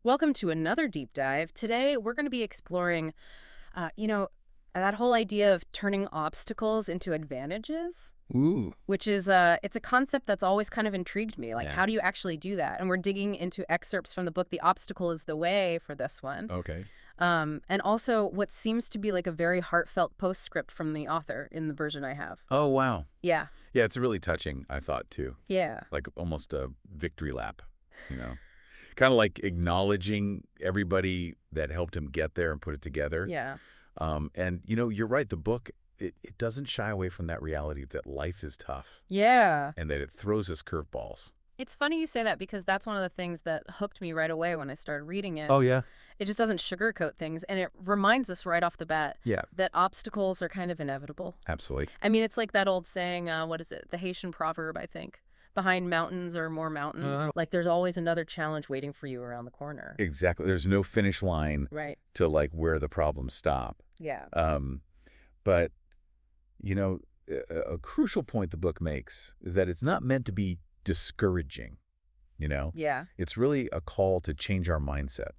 Welcome to another deep dive. Today, we're going to be exploring, uh, you know, that whole idea of turning obstacles into advantages, Ooh, which is it's a concept that's always kind of intrigued me. Like, yeah. how do you actually do that? And we're digging into excerpts from the book "The Obstacle Is the Way" for this one, Okay. and also what seems to be like a very heartfelt postscript from the author in the version I have. Oh, wow. Yeah, Yeah, it's really touching, I thought, too. yeah, Like almost a victory lap, you know? Kind of like acknowledging everybody that helped him get there and put it together. yeah. You're right. The book, it doesn't shy away from that reality that life is tough Yeah. and that it throws us curveballs. It's funny you say that because that's one of the things that hooked me right away when I started reading it. Oh, yeah? It just doesn't sugarcoat things, and it reminds us right off the bat Yeah, that obstacles are kind of inevitable. absolutely. I mean, it's like that old saying, what is it? The Haitian proverb, I think. Behind mountains are more mountains. Uh, Like there's always another challenge waiting for you around the corner. exactly. There's no finish line Right. to like where the problems stop. Yeah. Um, but You know, a crucial point the book makes is that it's not meant to be discouraging, you know? Yeah. It's really a call to change our mindset.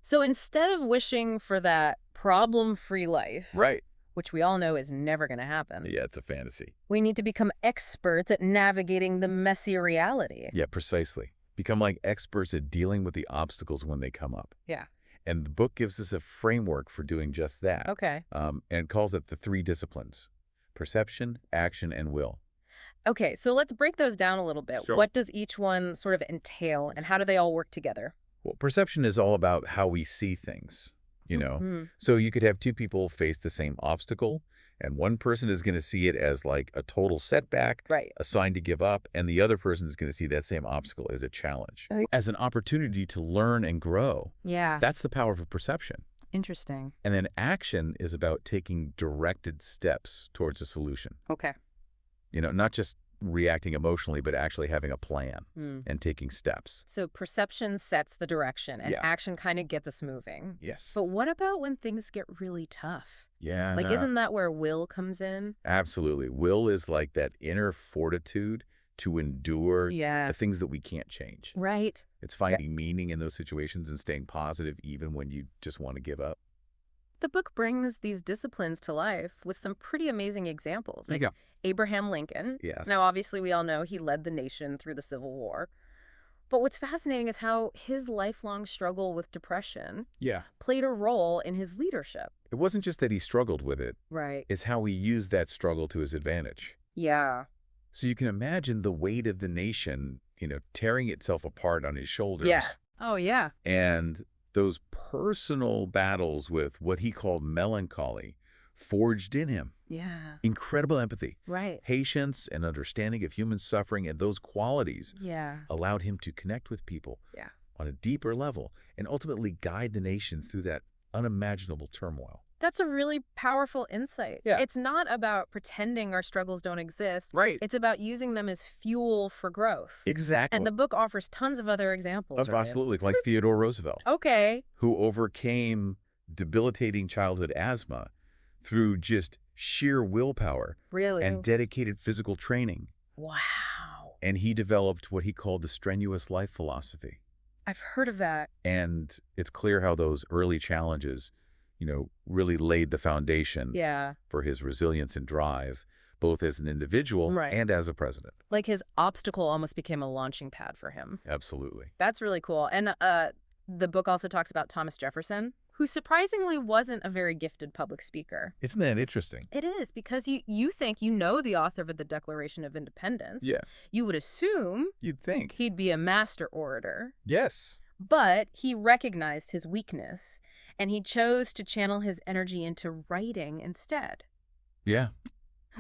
So instead of wishing for that problem-free life, Right. which we all know is never going to happen, Yeah, it's a fantasy. we need to become experts at navigating the messy reality. Yeah, precisely. Become like experts at dealing with the obstacles when they come up. Yeah. And the book gives us a framework for doing just that. Okay. And calls it the three disciplines: perception, action, and will. Okay, so let's break those down a little bit. Sure. What does each one sort of entail, and how do they all work together? Well, perception is all about how we see things, you know? Mhm. So you could have two people face the same obstacle, and one person is going to see it as like a total setback, Right. a sign to give up, and the other person is going to see that same obstacle as a challenge, Oh, as an opportunity to learn and grow. yeah. That's the power of perception. Interesting. And then action is about taking directed steps towards a solution. Okay. Not just reacting emotionally, but actually having a plan Hmm. and taking steps. So perception sets the direction, and Yeah. action kind of gets us moving. Yes. But what about when things get really tough? Yeah. Like, no. isn't that where will comes in? Absolutely. Will is like that inner fortitude to endure Yeah. the things that we can't change. Right. It's finding meaning in those situations and staying positive even when you just want to give up. The book brings these disciplines to life with some pretty amazing examples. Like Yeah. Abraham Lincoln. Yes. Now, obviously, we all know he led the nation through the Civil War. But what's fascinating is how his lifelong struggle with depression Yeah. played a role in his leadership. It wasn't just that he struggled with it. Right. It's how he used that struggle to his advantage. Yeah. So you can imagine the weight of the nation, tearing itself apart on his shoulders. Yeah. Oh, yeah. And those personal battles with what he called melancholy forged in him Yeah. incredible empathy, Right. patience, and understanding of human suffering. And those qualities Yeah. allowed him to connect with people Yeah. on a deeper level and ultimately guide the nation through that unimaginable turmoil. That's a really powerful insight. Yeah. It's not about pretending our struggles don't exist. Right. It's about using them as fuel for growth. Exactly. And the book offers tons of other examples, right? Absolutely. Like Theodore Roosevelt, Okay. who overcame debilitating childhood asthma through just sheer willpower Really? and dedicated physical training. Wow. And he developed what he called the strenuous life philosophy. I've heard of that. And it's clear how those early challenges, really laid the foundation Yeah. for his resilience and drive, both as an individual Right. and as a president. Like his obstacle almost became a launching pad for him. Absolutely. That's really cool. And the book also talks about Thomas Jefferson, who surprisingly wasn't a very gifted public speaker. Isn't that interesting? It is, because you think you know the author of the Declaration of Independence. Yeah. You would assume You'd think. he'd be a master orator. Yes. But he recognized his weakness, and he chose to channel his energy into writing instead, Yeah.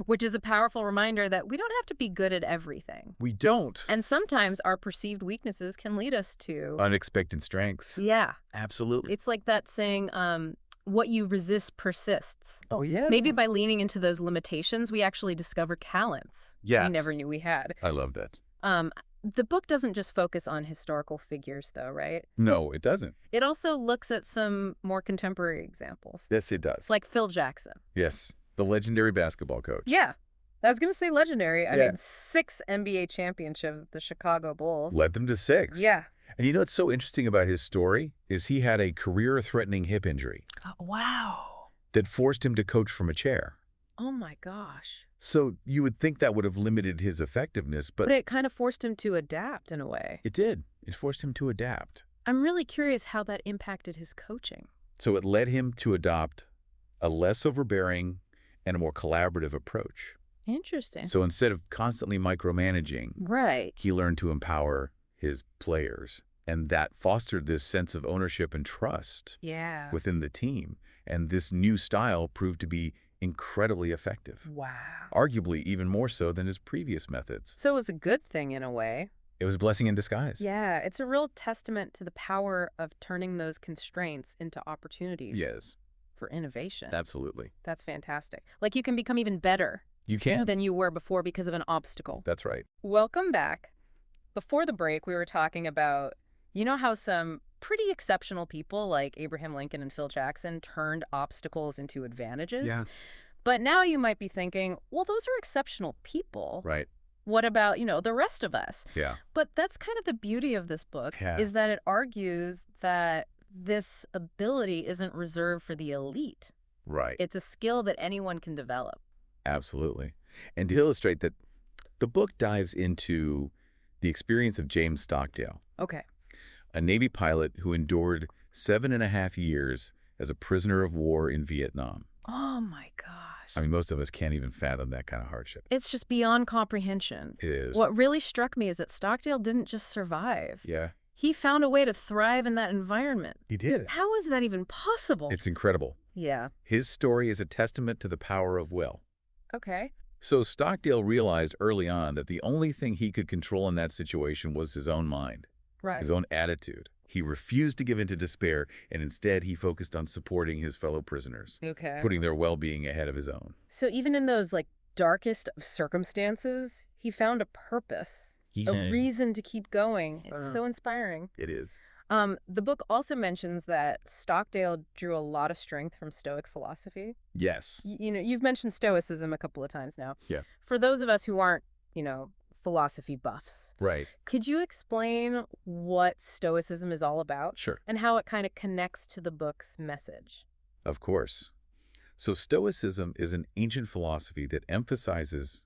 which is a powerful reminder that we don't have to be good at everything. We don't. And sometimes our perceived weaknesses can lead us to... Unexpected strengths. Yeah. Absolutely. It's like that saying, what you resist persists. Oh, yeah. Maybe by leaning into those limitations, we actually discover talents Yes. we never knew we had. I love that. The book doesn't just focus on historical figures, though, right? No, it doesn't. It also looks at some more contemporary examples. Yes, it does. It's like Phil Jackson. Yes. The legendary basketball coach. Yeah. I was going to say legendary. I Yeah. mean, 6 NBA championships with the Chicago Bulls. Led them to 6. Yeah. And you know what's so interesting about his story is he had a career-threatening hip injury Wow. that forced him to coach from a chair. Oh my gosh. So you would think that would have limited his effectiveness, but But it kind of forced him to adapt in a way. it did. It forced him to adapt. I'm really curious how that impacted his coaching. So it led him to adopt a less overbearing and a more collaborative approach. Interesting. So instead of constantly micromanaging, Right. he learned to empower his players. And that fostered this sense of ownership and trust Yeah. within the team. And this new style proved to be incredibly effective, Wow. arguably even more so than his previous methods. So it was a good thing in a way. It was a blessing in disguise. Yeah, it's a real testament to the power of turning those constraints into opportunities Yes, for innovation. absolutely. That's fantastic. Like you can become even better You can. than you were before because of an obstacle. That's right. Welcome back. Before the break, we were talking about, you know how some pretty exceptional people like Abraham Lincoln and Phil Jackson turned obstacles into advantages? Yeah. But now you might be thinking, well, those are exceptional people. Right. What about, the rest of us? Yeah. But that's kind of the beauty of this book, Yeah. is that it argues that this ability isn't reserved for the elite. Right. It's a skill that anyone can develop. Absolutely. And to illustrate that, the book dives into the experience of James Stockdale, Okay. a Navy pilot who endured 7.5 years as a prisoner of war in Vietnam. Oh, my gosh. I mean, most of us can't even fathom that kind of hardship. It's just beyond comprehension. It is. What really struck me is that Stockdale didn't just survive. Yeah. He found a way to thrive in that environment. He did. How is that even possible? It's incredible. Yeah. His story is a testament to the power of will. Okay. So Stockdale realized early on that the only thing he could control in that situation was his own mind, Right. his own attitude. He refused to give in to despair, and instead he focused on supporting his fellow prisoners, Okay. putting their well-being ahead of his own. So even in those darkest of circumstances, he found a purpose, a reason to keep going. It's so inspiring. It is. The book also mentions that Stockdale drew a lot of strength from Stoic philosophy. Yes. You've mentioned Stoicism a couple of times now. Yeah. For those of us who aren't, philosophy buffs, Right. could you explain what Stoicism is all about Sure. and how it kind of connects to the book's message? Of course. So Stoicism is an ancient philosophy that emphasizes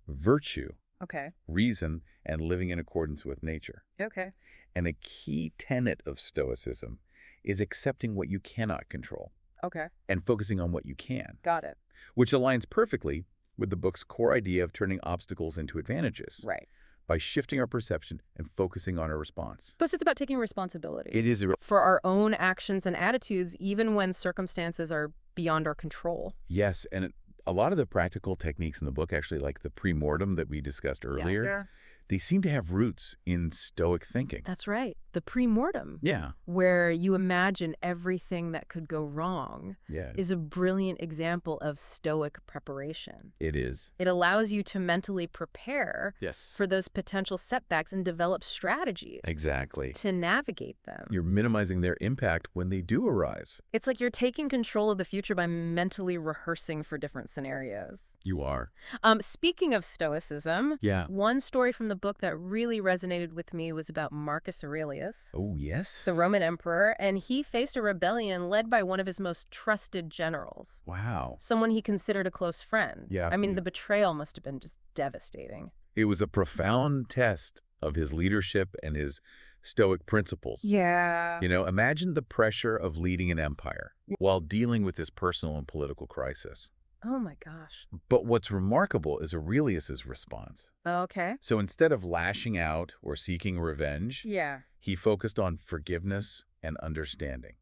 virtue, Okay. reason, and living in accordance with nature. Okay. And a key tenet of Stoicism is accepting what you cannot control Okay. and focusing on what you can, Got it. which aligns perfectly with the book's core idea of turning obstacles into advantages Right. by shifting our perception and focusing on our response. Plus, it's about taking responsibility It is for our own actions and attitudes, even when circumstances are beyond our control. yes, and a lot of the practical techniques in the book, actually, like the premortem that we discussed earlier, they seem to have roots in Stoic thinking. That's right. The premortem, Yeah. where you imagine everything that could go wrong, Yeah. is a brilliant example of Stoic preparation. It is. It allows you to mentally prepare Yes. for those potential setbacks and develop strategies Exactly. to navigate them. You're minimizing their impact when they do arise. It's like you're taking control of the future by mentally rehearsing for different scenarios. You are. Speaking of Stoicism, Yeah. one story from the book that really resonated with me was about Marcus Aurelius, Oh, yes. the Roman emperor, and he faced a rebellion led by one of his most trusted generals, Wow. someone he considered a close friend. Yeah. I mean, the betrayal must have been just devastating. It was a profound test of his leadership and his Stoic principles. Yeah. Imagine the pressure of leading an empire while dealing with this personal and political crisis. Oh my gosh. But what's remarkable is Aurelius's response. Okay. So instead of lashing out or seeking revenge, Yeah. he focused on forgiveness and understanding.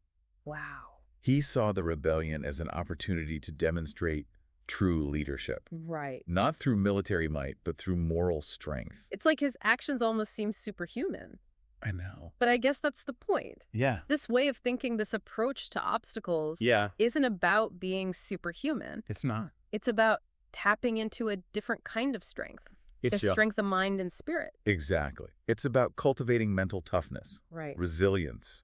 Wow. He saw the rebellion as an opportunity to demonstrate true leadership, Right. not through military might, but through moral strength. It's like his actions almost seem superhuman. I know. But I guess that's the point. Yeah. This way of thinking, this approach to obstacles, Yeah. isn't about being superhuman. It's not. It's about tapping into a different kind of strength. A strength of mind and spirit. Exactly. It's about cultivating mental toughness, Right. resilience,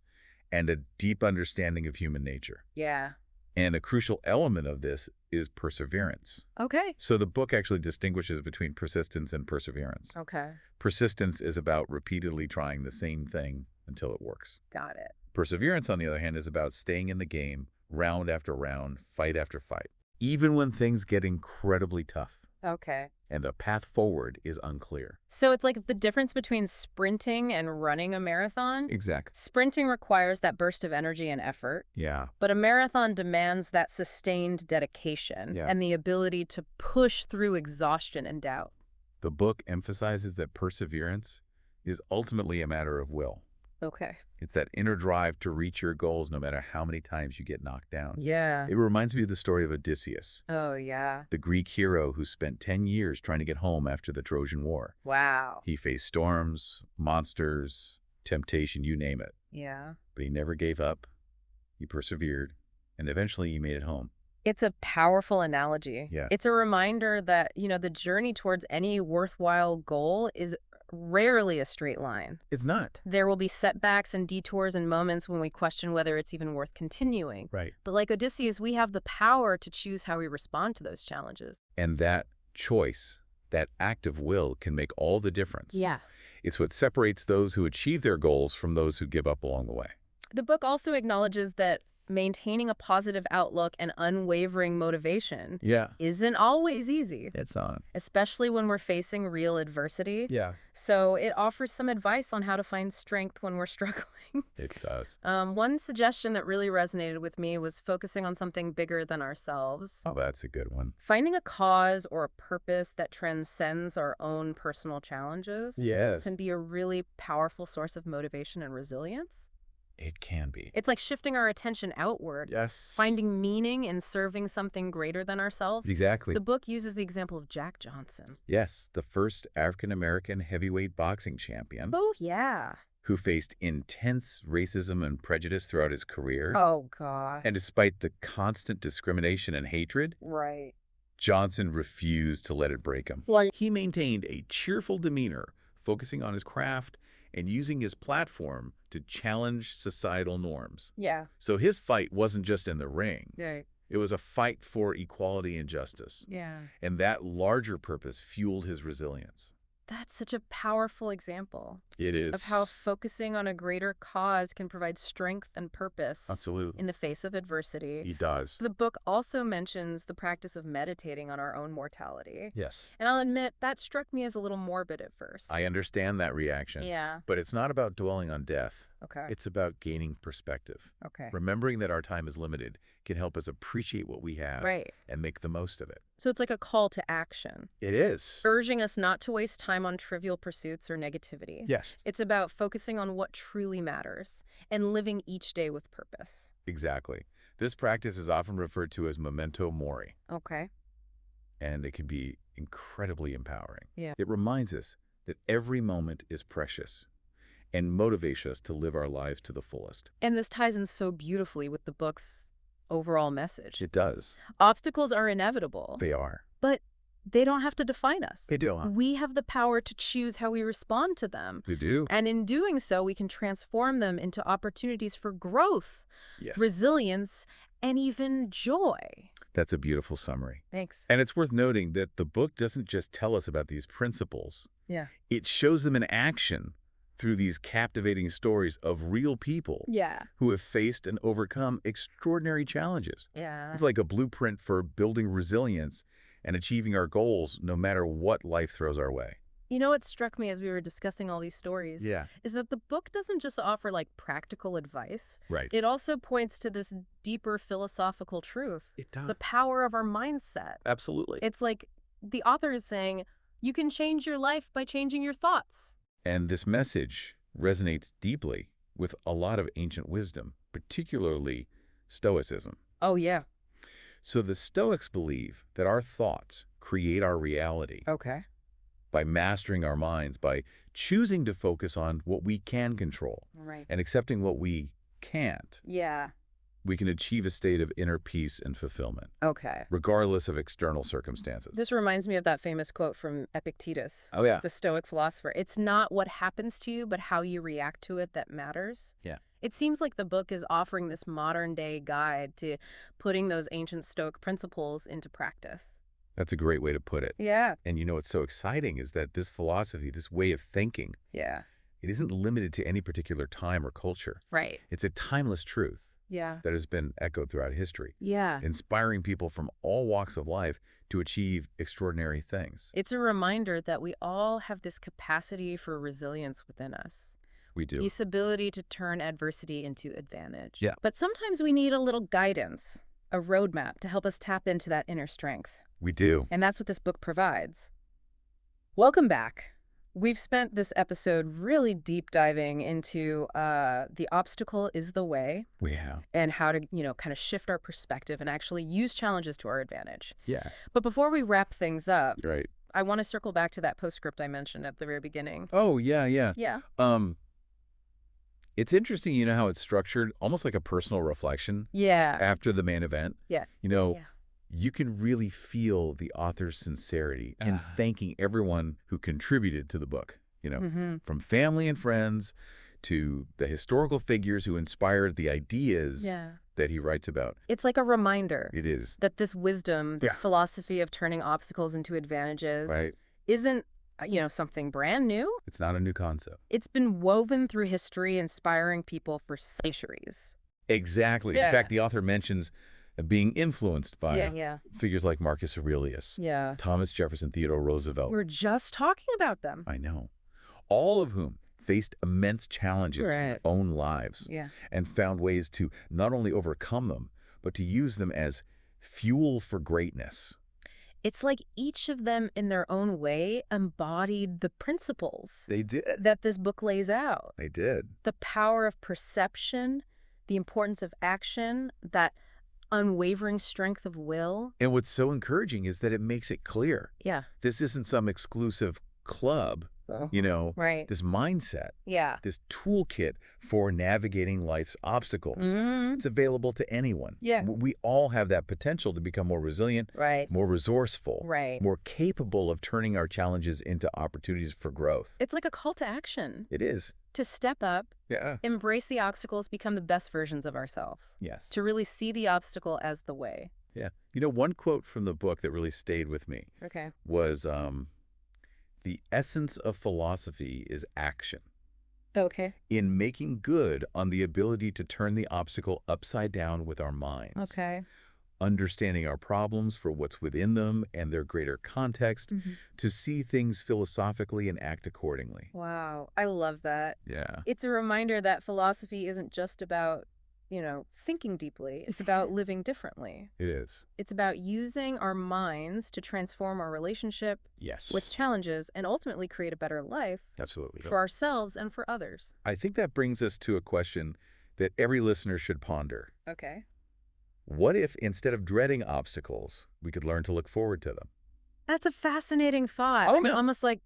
and a deep understanding of human nature. Yeah. And a crucial element of this is perseverance. Okay. So the book actually distinguishes between persistence and perseverance. Okay. Persistence is about repeatedly trying the same thing until it works. Got it. Perseverance, on the other hand, is about staying in the game, round after round, fight after fight, even when things get incredibly tough Okay. and the path forward is unclear. So it's like the difference between sprinting and running a marathon. Exactly. Sprinting requires that burst of energy and effort, Yeah. but a marathon demands that sustained dedication Yeah. and the ability to push through exhaustion and doubt. The book emphasizes that perseverance is ultimately a matter of will. Okay. It's that inner drive to reach your goals no matter how many times you get knocked down. Yeah. It reminds me of the story of Odysseus, Oh, yeah. the Greek hero who spent 10 years trying to get home after the Trojan War. Wow. He faced storms, monsters, temptation, you name it. Yeah. But he never gave up. He persevered, and eventually he made it home. It's a powerful analogy. Yeah. It's a reminder that, the journey towards any worthwhile goal is rarely a straight line. It's not. There will be setbacks and detours and moments when we question whether it's even worth continuing. Right. But like Odysseus, we have the power to choose how we respond to those challenges. And that choice, that act of will, can make all the difference. Yeah. It's what separates those who achieve their goals from those who give up along the way. The book also acknowledges that maintaining a positive outlook and unwavering motivation Yeah. isn't always easy, It's on. especially when we're facing real adversity. Yeah. So it offers some advice on how to find strength when we're struggling. It does. One suggestion that really resonated with me was focusing on something bigger than ourselves. Oh, that's a good one. Finding a cause or a purpose that transcends our own personal challenges Yes. can be a really powerful source of motivation and resilience. It can be. It's like shifting our attention outward, Yes. finding meaning in serving something greater than ourselves. Exactly. The book uses the example of Jack Johnson. Yes, the first African-American heavyweight boxing champion Oh, yeah. who faced intense racism and prejudice throughout his career. Oh, God. And despite the constant discrimination and hatred, Right. Johnson refused to let it break him. Well, He maintained a cheerful demeanor, focusing on his craft and using his platform to challenge societal norms. yeah. So his fight wasn't just in the ring. Right. It was a fight for equality and justice. Yeah. And that larger purpose fueled his resilience. That's such a powerful example It is. of how focusing on a greater cause can provide strength and purpose Absolutely. in the face of adversity. He does. The book also mentions the practice of meditating on our own mortality. Yes. And I'll admit, that struck me as a little morbid at first. I understand that reaction. Yeah. But it's not about dwelling on death. Okay. It's about gaining perspective. Okay. Remembering that our time is limited can help us appreciate what we have Right. and make the most of it. So it's like a call to action, It is. urging us not to waste time on trivial pursuits or negativity. Yes. It's about focusing on what truly matters and living each day with purpose. Exactly. This practice is often referred to as memento mori, Okay. and it can be incredibly empowering. Yeah. It reminds us that every moment is precious and motivates us to live our lives to the fullest. And this ties in so beautifully with the book's overall message. It does. Obstacles are inevitable, They are. but they don't have to define us. They do. We have the power to choose how we respond to them. They do. And in doing so, we can transform them into opportunities for growth, Yes. resilience, and even joy. That's a beautiful summary. Thanks. And it's worth noting that the book doesn't just tell us about these principles. Yeah. It shows them in action through these captivating stories of real people Yeah. who have faced and overcome extraordinary challenges. Yeah. It's like a blueprint for building resilience and achieving our goals no matter what life throws our way. You know what struck me as we were discussing all these stories Yeah. is that the book doesn't just offer like practical advice. Right. It also points to this deeper philosophical truth, It does. the power of our mindset. Absolutely. It's like the author is saying, you can change your life by changing your thoughts. And this message resonates deeply with a lot of ancient wisdom, particularly Stoicism. Oh, yeah. So the Stoics believe that our thoughts create our reality Okay. by mastering our minds, by choosing to focus on what we can control Right. and accepting what we can't. Yeah. We can achieve a state of inner peace and fulfillment, Okay. regardless of external circumstances. This reminds me of that famous quote from Epictetus, Oh, yeah. the Stoic philosopher. It's not what happens to you, but how you react to it that matters. Yeah. It seems like the book is offering this modern-day guide to putting those ancient Stoic principles into practice. That's a great way to put it. Yeah. And you know what's so exciting is that this philosophy, this way of thinking, Yeah. It isn't limited to any particular time or culture. Right. It's a timeless truth Yeah. that has been echoed throughout history, Yeah. inspiring people from all walks of life to achieve extraordinary things. It's a reminder that we all have this capacity for resilience within us. We do. This ability to turn adversity into advantage. Yeah. But sometimes we need a little guidance, a roadmap to help us tap into that inner strength. We do. And that's what this book provides. Welcome back. We've spent this episode really deep diving into the obstacle is the way We have. and how to, kind of shift our perspective and actually use challenges to our advantage. Yeah. But before we wrap things up, Right. I want to circle back to that postscript I mentioned at the very beginning. Oh, yeah, yeah. Yeah. It's interesting, you know, how it's structured, almost like a personal reflection Yeah. after the main event. Yeah. Yeah. You can really feel the author's sincerity in thanking everyone who contributed to the book, from family and friends to the historical figures who inspired the ideas that he writes about. It's like a reminder It is. that this wisdom, this philosophy of turning obstacles into advantages isn't, something brand new. It's not a new concept. It's been woven through history, inspiring people for centuries. Exactly. Yeah. In fact, the author mentions being influenced by Yeah. figures like Marcus Aurelius, Yeah. Thomas Jefferson, Theodore Roosevelt. We're just talking about them. I know. All of whom faced immense challenges in their own lives Yeah. and found ways to not only overcome them, but to use them as fuel for greatness. It's like each of them in their own way embodied the principles They did. that this book lays out. They did. The power of perception, the importance of action, that unwavering strength of will. And what's so encouraging is that it makes it clear. Yeah. This isn't some exclusive club, Right. this mindset, Yeah. this toolkit for navigating life's obstacles. It's available to anyone. Yeah. We all have that potential to become more resilient, Right. more resourceful, Right. more capable of turning our challenges into opportunities for growth. It's like a call to action. It is. To step up, Yeah. embrace the obstacles, become the best versions of ourselves. Yes. To really see the obstacle as the way. Yeah. One quote from the book that really stayed with me Okay. was, the essence of philosophy is action. Okay. In making good on the ability to turn the obstacle upside down with our minds. Okay. Understanding our problems for what's within them and their greater context, to see things philosophically and act accordingly. Wow. I love that. Yeah. It's a reminder that philosophy isn't just about, thinking deeply. It's about living differently. It is. It's about using our minds to transform our relationship Yes. with challenges and ultimately create a better life Absolutely. for ourselves and for others. I think that brings us to a question that every listener should ponder. Okay. What if, instead of dreading obstacles, we could learn to look forward to them? That's a fascinating thought. Oh, man. Almost like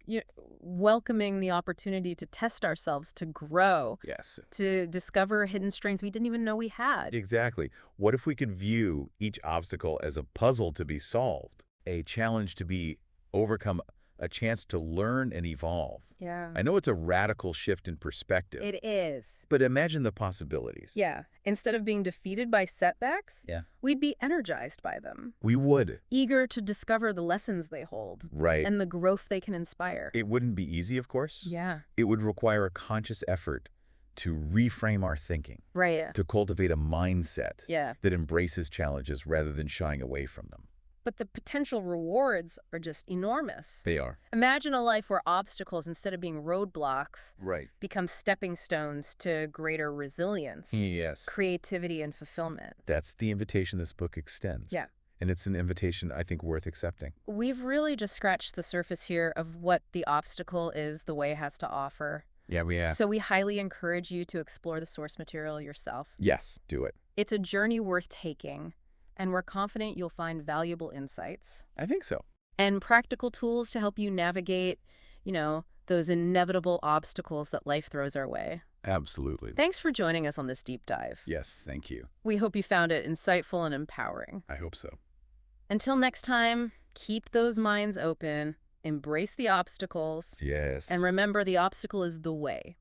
welcoming the opportunity to test ourselves, to grow, Yes. to discover hidden strengths we didn't even know we had. Exactly. What if we could view each obstacle as a puzzle to be solved, a challenge to be overcome, a chance to learn and evolve? Yeah. I know it's a radical shift in perspective, It is. but imagine the possibilities. Yeah. Instead of being defeated by setbacks, Yeah. we'd be energized by them, We would. eager to discover the lessons they hold Right. and the growth they can inspire. It wouldn't be easy, of course. Yeah. It would require a conscious effort to reframe our thinking, Right. to cultivate a mindset Yeah. that embraces challenges rather than shying away from them. But the potential rewards are just enormous. They are. Imagine a life where obstacles, instead of being roadblocks, Right. become stepping stones to greater resilience, Yes. creativity, and fulfillment. That's the invitation this book extends. Yeah. And it's an invitation I think worth accepting. We've really just scratched the surface here of what the obstacle is the way has to offer. Yeah, we have. So we highly encourage you to explore the source material yourself. Yes, do it. It's a journey worth taking, and we're confident you'll find valuable insights I think so. and practical tools to help you navigate, those inevitable obstacles that life throws our way. Absolutely. Thanks for joining us on this deep dive. Yes, thank you. We hope you found it insightful and empowering. I hope so. Until next time, keep those minds open, embrace the obstacles, Yes. and remember the obstacle is the way.